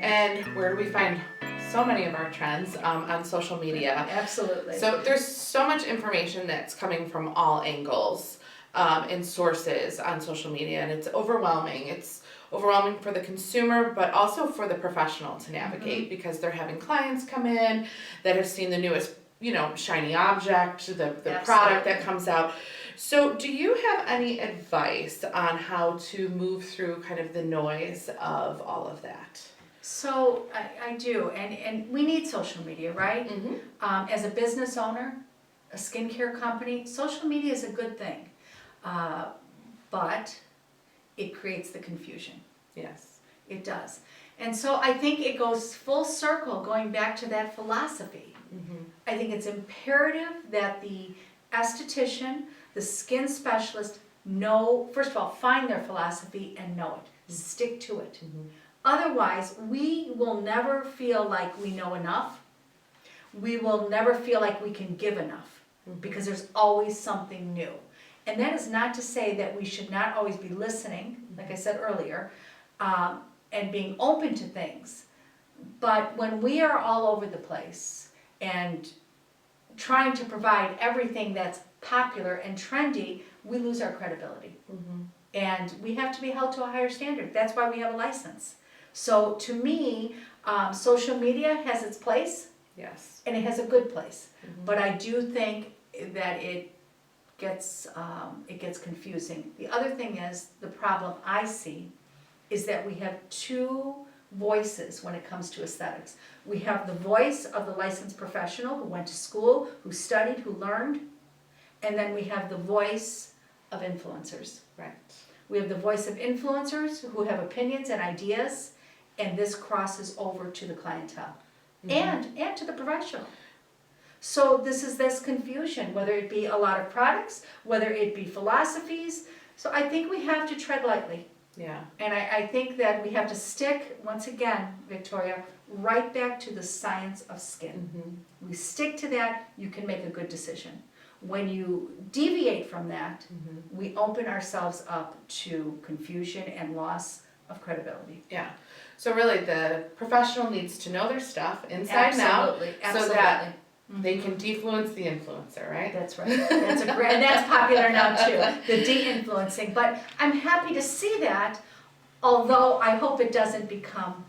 And where do we find so many of our trends? On social media. Absolutely. So there's so much information that's coming from all angles and sources on social media, and it's overwhelming. It's overwhelming for the consumer, but also for the professional to navigate because they're having clients come in that have seen the newest, shiny object, the product that comes out. So do you have any advice on how to move through kind of the noise of all of that? So I do, and we need social media, right? As a business owner, a skincare company, social media is a good thing, but it creates the confusion. Yes. It does. And so I think it goes full circle, going back to that philosophy. I think it's imperative that the esthetician, the skin specialist know, first of all, find their philosophy and know it, stick to it. Otherwise, we will never feel like we know enough. We will never feel like we can give enough because there's always something new. And that is not to say that we should not always be listening, like I said earlier, and being open to things. But when we are all over the place and trying to provide everything that's popular and trendy, we lose our credibility. And we have to be held to a higher standard. That's why we have a license. So to me, social media has its place. Yes. And it has a good place. But I do think that it gets confusing. The other thing is, the problem I see is that we have two voices when it comes to aesthetics. We have the voice of the licensed professional who went to school, who studied, who learned, and then we have the voice of influencers. Right. We have the voice of influencers who have opinions and ideas, and this crosses over to the clientele and to the professional. So this is this confusion, whether it be a lot of products, whether it be philosophies. So I think we have to tread lightly. Yeah. And I think that we have to stick, once again, Victoria, right back to the science of skin. We stick to that, you can make a good decision. When you deviate from that, we open ourselves up to confusion and loss of credibility. Yeah. So really the professional needs to know their stuff inside and out so that they can defluence the influencer, right? That's right. That's a great, and that's popular now too, the de-influencing. But I'm happy to see that, although I hope it doesn't become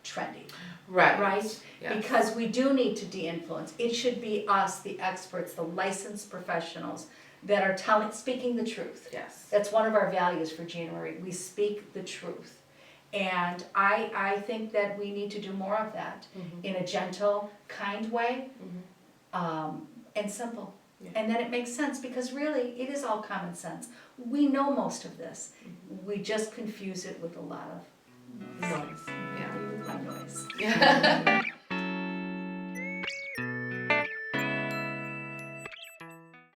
trendy. Right. Right? Yes. Because we do need to de-influence. It should be us, the experts, the licensed professionals that are speaking the truth. Yes. That's one of our values for January. We speak the truth. And I think that we need to do more of that in a gentle, kind way, and simple. Yeah. And then it makes sense because really it is all common sense. We know most of this. We just confuse it with a lot of noise. Yeah. Noise. Yeah.